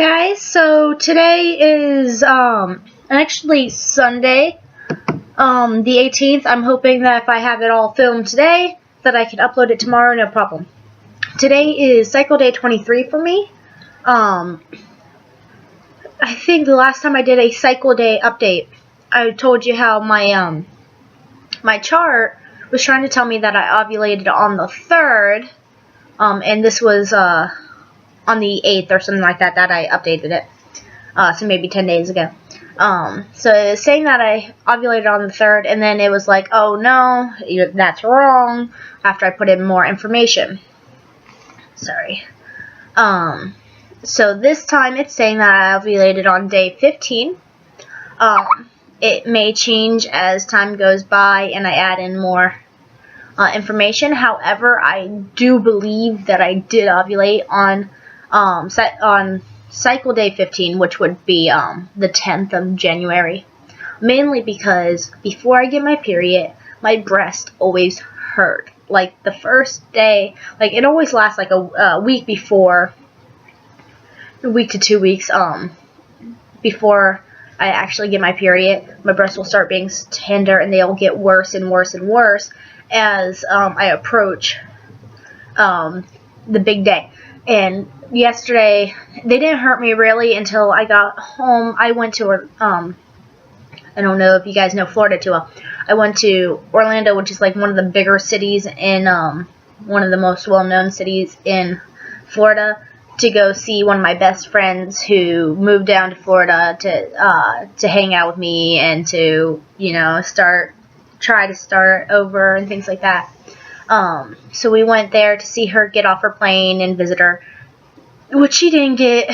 Guys, so today is actually Sunday, the 18th. I'm hoping that if I have it all filmed today, that I can upload it tomorrow, no problem. Today is cycle day 23 for me. I think the last time I did a cycle day update, I told you how my my chart was trying to tell me that I ovulated on the 3rd, and this was on the 8th or something like that I updated it. So maybe 10 days ago. So it's saying that I ovulated on the 3rd, and then it was like, oh no, that's wrong, after I put in more information. Sorry. So this time it's saying that I ovulated on day 15. It may change as time goes by and I add in more information. However, I do believe that I did ovulate on cycle day 15, which would be the 10th of January. Mainly because before I get my period, my breast always hurt. Like the first day, like it always lasts like a week before, a week to 2 weeks before I actually get my period. My breasts will start being tender and they'll get worse and worse and worse as I approach the big day. And yesterday, they didn't hurt me really until I got home. I went to, I don't know if you guys know Florida too well. I went to Orlando, which is like one of the bigger cities in, one of the most well-known cities in Florida, to go see one of my best friends who moved down to Florida to hang out with me and to, you know, try to start over and things like that. So we went there to see her get off her plane and visit her, which she didn't get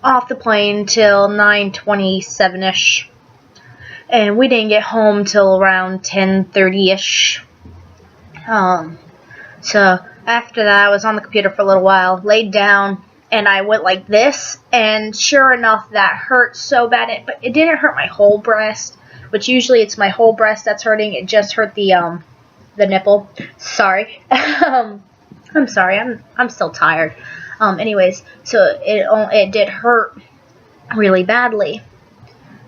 off the plane till 9:27ish, and we didn't get home till around 10:30ish. So after that, I was on the computer for a little while, laid down, and I went like this, and sure enough, that hurt so bad. But it didn't hurt my whole breast, which usually it's my whole breast that's hurting. It just hurt the nipple. Sorry. I'm sorry. I'm still tired. Anyways, so it did hurt really badly.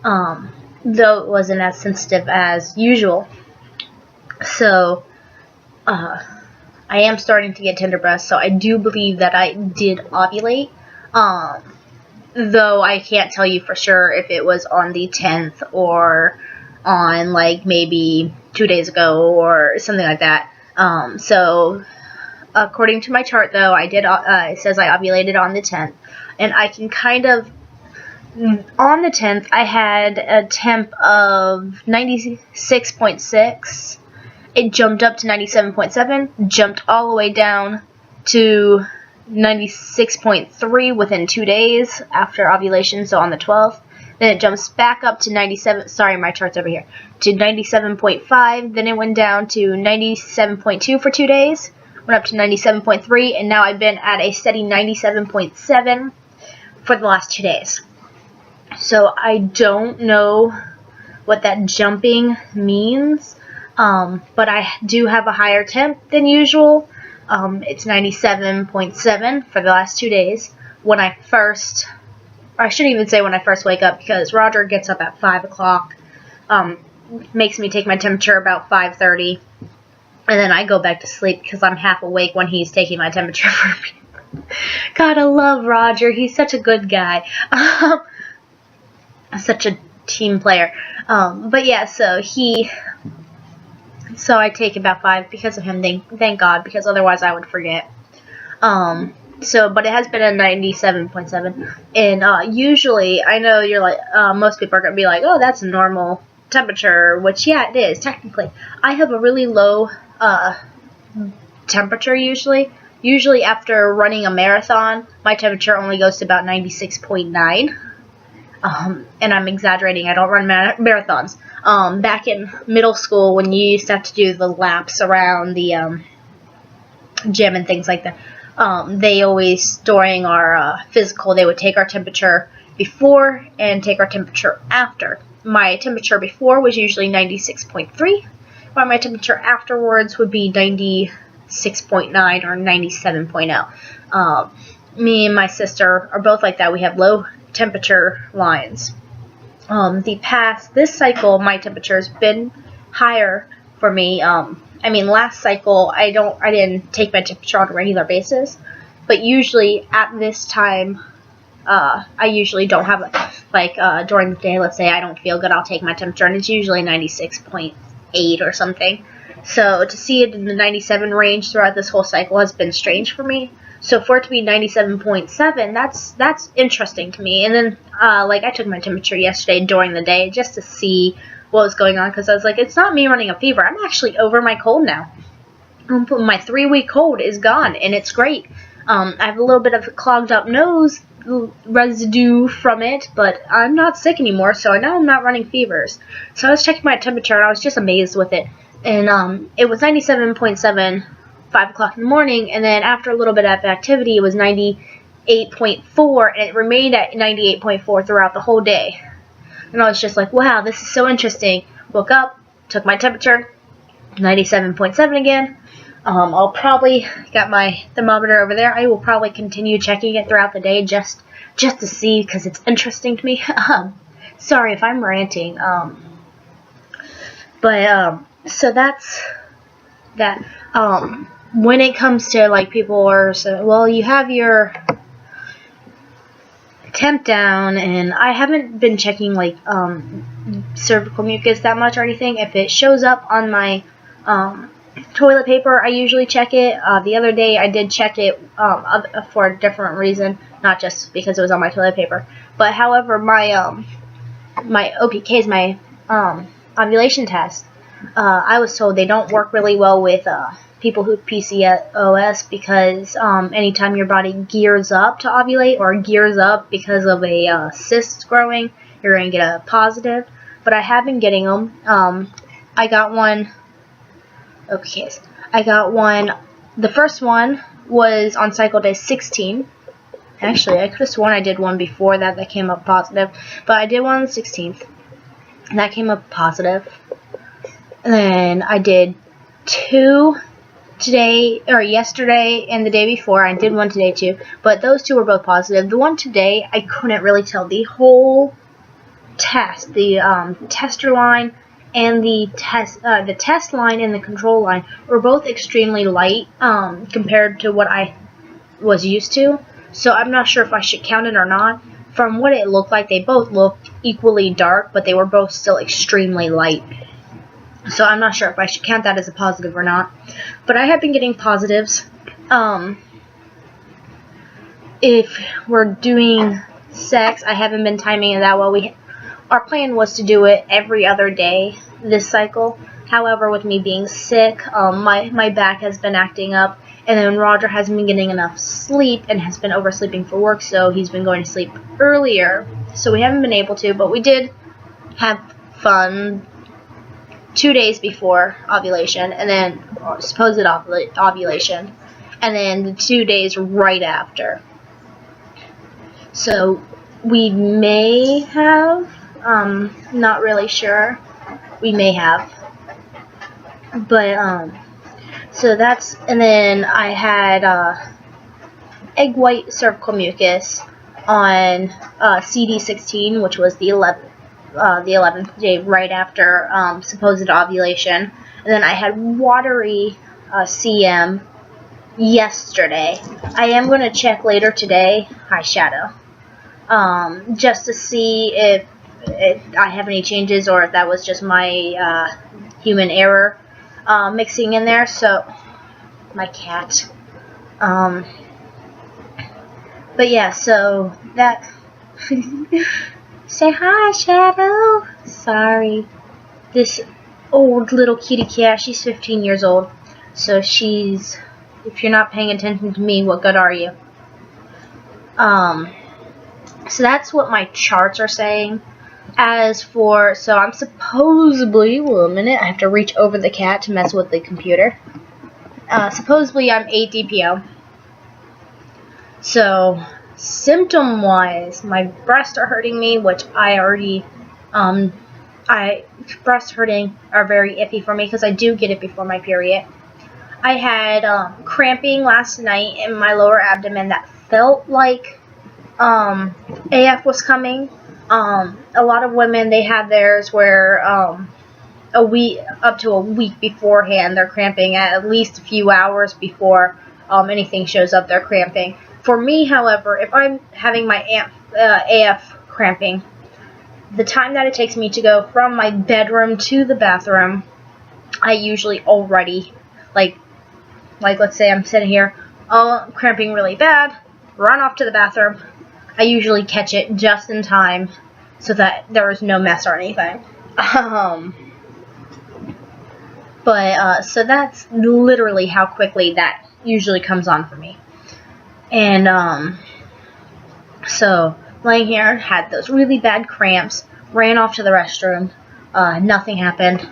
Though it wasn't as sensitive as usual. So I am starting to get tender breasts, so I do believe that I did ovulate. Though I can't tell you for sure if it was on the 10th or on like maybe 2 days ago or something like that. So according to my chart, though, I did. It says I ovulated on the 10th, and I can kind of. On the 10th, I had a temp of 96.6. It jumped up to 97.7, jumped all the way down to 96.3 within 2 days after ovulation. So on the 12th. Then it jumps back up to 97, sorry, my chart's over here, to 97.5, then it went down to 97.2 for 2 days, went up to 97.3, and now I've been at a steady 97.7 for the last 2 days. So I don't know what that jumping means, but I do have a higher temp than usual. It's 97.7 for the last 2 days. When I shouldn't even say when I first wake up, because Roger gets up at 5 o'clock, makes me take my temperature about 5:30, and then I go back to sleep because I'm half awake when he's taking my temperature for me. God, I love Roger. He's such a good guy. Such a team player. But yeah, so I take about 5 because of him, thank God, because otherwise I would forget. But it has been a 97.7, and usually, I know you're like, most people are going to be like, oh, that's a normal temperature, which, yeah, it is, technically. I have a really low temperature usually. Usually after running a marathon, my temperature only goes to about 96.9, and I'm exaggerating, I don't run marathons. Back in middle school, when you used to have to do the laps around the gym and things like that, they always, during our physical, they would take our temperature before and take our temperature after. My temperature before was usually 96.3, while my temperature afterwards would be 96.9 or 97.0. me and my sister are both like that. We have low temperature lines. This cycle, my temperature's been higher for me. I mean, last cycle, I didn't take my temperature on a regular basis, but usually at this time, I usually don't have during the day. Let's say I don't feel good, I'll take my temperature, and it's usually 96.8 or something. So to see it in the 97 range throughout this whole cycle has been strange for me. So for it to be 97.7, that's interesting to me. And then I took my temperature yesterday during the day just to see what was going on, because I was like, it's not me running a fever. I'm actually over my cold now. My 3-week cold is gone, and it's great. I have a little bit of a clogged up nose residue from it, but I'm not sick anymore, so I know I'm not running fevers. So I was checking my temperature, and I was just amazed with it. And it was 97.7, 5 o'clock in the morning, and then after a little bit of activity, it was 98.4, and it remained at 98.4 throughout the whole day. And I was just like, wow, this is so interesting. Woke up, took my temperature, 97.7 again. I'll probably got my thermometer over there. I will probably continue checking it throughout the day just to see, because it's interesting to me. Sorry if I'm ranting. So that's that. When it comes to people are saying, well, you have your temp down, and I haven't been checking cervical mucus that much or anything. If it shows up on my toilet paper, I usually check it. The other day I did check it for a different reason, not just because it was on my toilet paper. But however, my OPKs, my ovulation test, I was told they don't work really well with people who have PCOS, because anytime your body gears up to ovulate or gears up because of a cyst growing, you're going to get a positive. But I have been getting them. I got one. Okay, I got one. The first one was on cycle day 16. Actually, I could have sworn I did one before that came up positive, but I did one on the 16th, and that came up positive. And then I did 2 yesterday and the day before. I did one today too, but those 2 were both positive. The one today, I couldn't really tell. The whole test, the tester line and the test line and the control line were both extremely light compared to what I was used to. So I'm not sure if I should count it or not. From what it looked like, they both looked equally dark, but they were both still extremely light. So I'm not sure if I should count that as a positive or not. But I have been getting positives. If we're doing sex, I haven't been timing it that well. Our plan was to do it every other day this cycle. However, with me being sick, my back has been acting up, and then Roger hasn't been getting enough sleep and has been oversleeping for work, so he's been going to sleep earlier. So we haven't been able to, but we did have fun 2 days before ovulation, and then supposed ovulation, and then the 2 days right after. So we may have, not really sure, we may have, but so that's, and then I had egg white cervical mucus on CD23, which was the 11th day right after supposed ovulation. And then I had watery CM yesterday. I am going to check later today, hi Shadow, just to see if I have any changes, or if that was just my human error mixing in there. So, my cat. But yeah, so that... Say hi, Shadow. Sorry. This old little kitty cat, she's 15 years old. So she's, if you're not paying attention to me, what good are you? So that's what my charts are saying. As for, so I'm supposedly, well, a minute, I have to reach over the cat to mess with the computer. Supposedly I'm 8 DPO. So, symptom-wise, my breasts are hurting me, which I already, breast hurting are very iffy for me because I do get it before my period. I had cramping last night in my lower abdomen that felt like AF was coming. A lot of women, they had theirs where a week, up to a week beforehand, they're cramping. At least a few hours before anything shows up, they're cramping. For me, however, if I'm having my AF cramping, the time that it takes me to go from my bedroom to the bathroom, I usually already, like let's say I'm sitting here, cramping really bad, run off to the bathroom. I usually catch it just in time so that there is no mess or anything. So that's literally how quickly that usually comes on for me. And so laying here, had those really bad cramps, ran off to the restroom, nothing happened,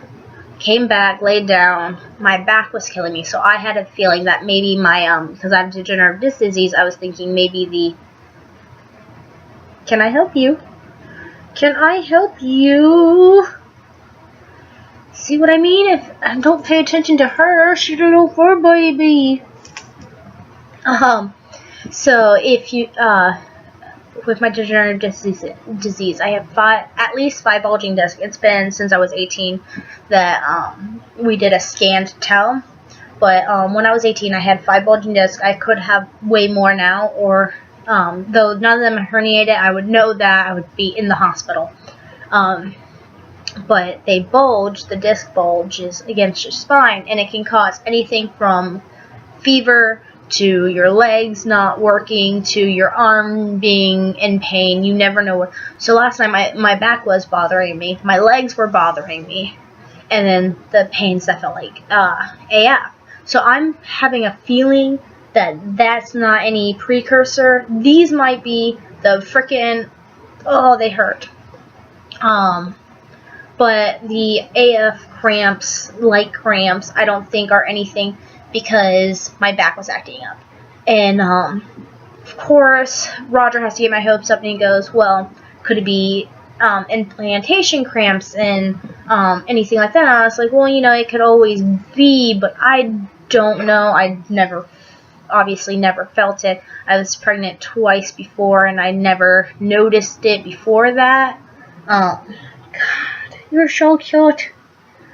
came back, laid down, my back was killing me, so I had a feeling that maybe my, because I have degenerative disc disease, I was thinking maybe can I help you? Can I help you? See what I mean? If don't pay attention to her, she's a little fur baby. So if you, with my degenerative disease, I have at least 5 bulging discs. It's been since I was 18 that we did a scan to tell. But when I was 18, I had 5 bulging discs. I could have way more now, or though none of them are herniated, I would know that I would be in the hospital. But they bulge, the disc bulges against your spine, and it can cause anything from fever to your legs not working, to your arm being in pain. You never know what. So last night my back was bothering me, my legs were bothering me, and then the pains that felt like AF. So I'm having a feeling that that's not any precursor. These might be the frickin', oh, they hurt. But the AF cramps, light cramps, I don't think are anything, because my back was acting up. And, of course, Roger has to get my hopes up, and he goes, well, could it be implantation cramps and anything like that? And I was like, well, it could always be, but I don't know. I obviously never felt it. I was pregnant twice before, and I never noticed it before that. God, you're so cute.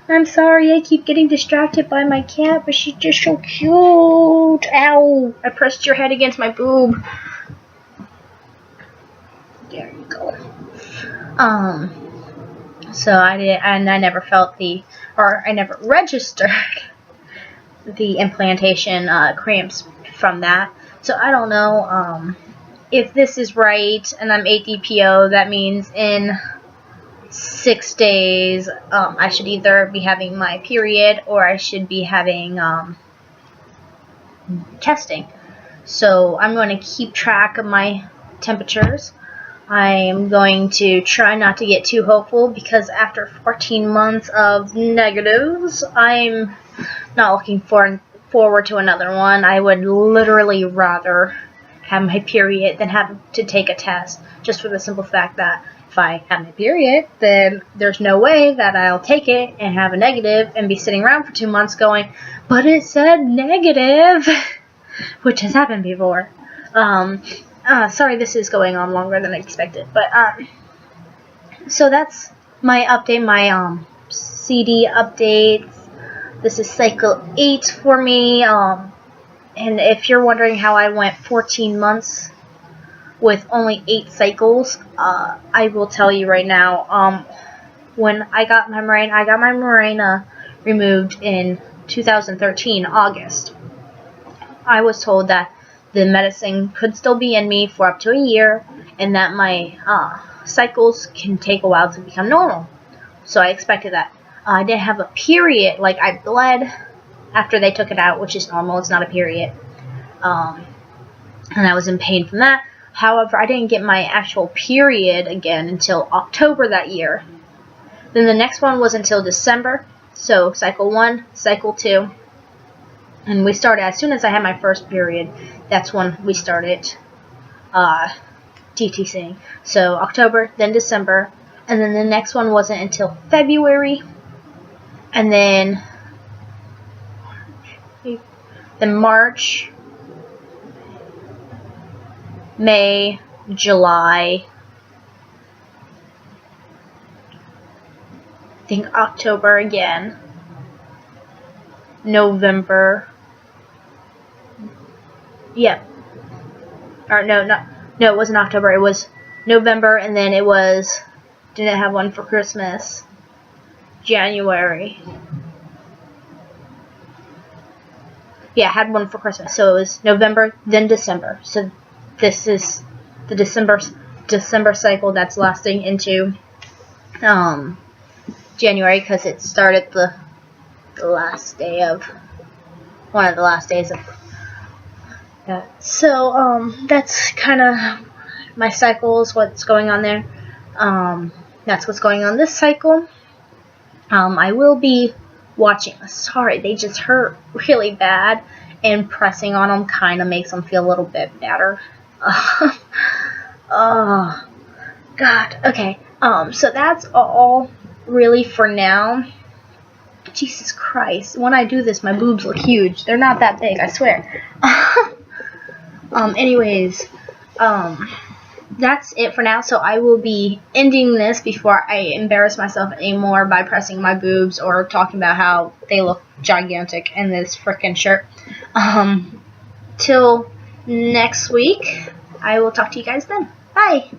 I'm sorry, I keep getting distracted by my cat, but she's just so cute. Ow! I pressed your head against my boob. There you go. So I never felt I never registered the implantation cramps from that. So I don't know if this is right, and I'm ADPO. That means in 6 days, I should either be having my period or I should be having testing. So I'm going to keep track of my temperatures. I am going to try not to get too hopeful, because after 14 months of negatives, I'm not looking forward to another one. I would literally rather have my period than have to take a test, just for the simple fact that if I have my period, then there's no way that I'll take it and have a negative and be sitting around for 2 months going, but it said negative, which has happened before. Sorry, this is going on longer than I expected, but so that's my update, my CD updates. This is cycle 8 for me, and if you're wondering how I went 14 months with only 8 cycles, I will tell you right now. When I got my Mirena removed in 2013, August. I was told that the medicine could still be in me for up to a year, and that my cycles can take a while to become normal. So I expected that. I didn't have a period, like I bled after they took it out, which is normal, it's not a period. And I was in pain from that. However, I didn't get my actual period again until October that year. Then the next one was until December. So cycle 1, cycle 2. And we started, as soon as I had my first period, that's when we started DTCing. So October, then December, and then the next one wasn't until February. And then March. May, July, I think October again, November, yeah, or no, it wasn't October, it was November, and then it was, didn't have one for Christmas, January, yeah, I had one for Christmas, so it was November, then December, so this is the December cycle that's lasting into January, because it started the last day of, one of the last days of that. So that's kind of my cycles, what's going on there. That's what's going on this cycle. I will be watching, sorry, they just hurt really bad, and pressing on them kind of makes them feel a little bit better. Oh God. Okay. So that's all really for now. Jesus Christ. When I do this, my boobs look huge. They're not that big, I swear. Anyways, that's it for now. So I will be ending this before I embarrass myself anymore by pressing my boobs or talking about how they look gigantic in this frickin' shirt. Till next week, I will talk to you guys then. Bye.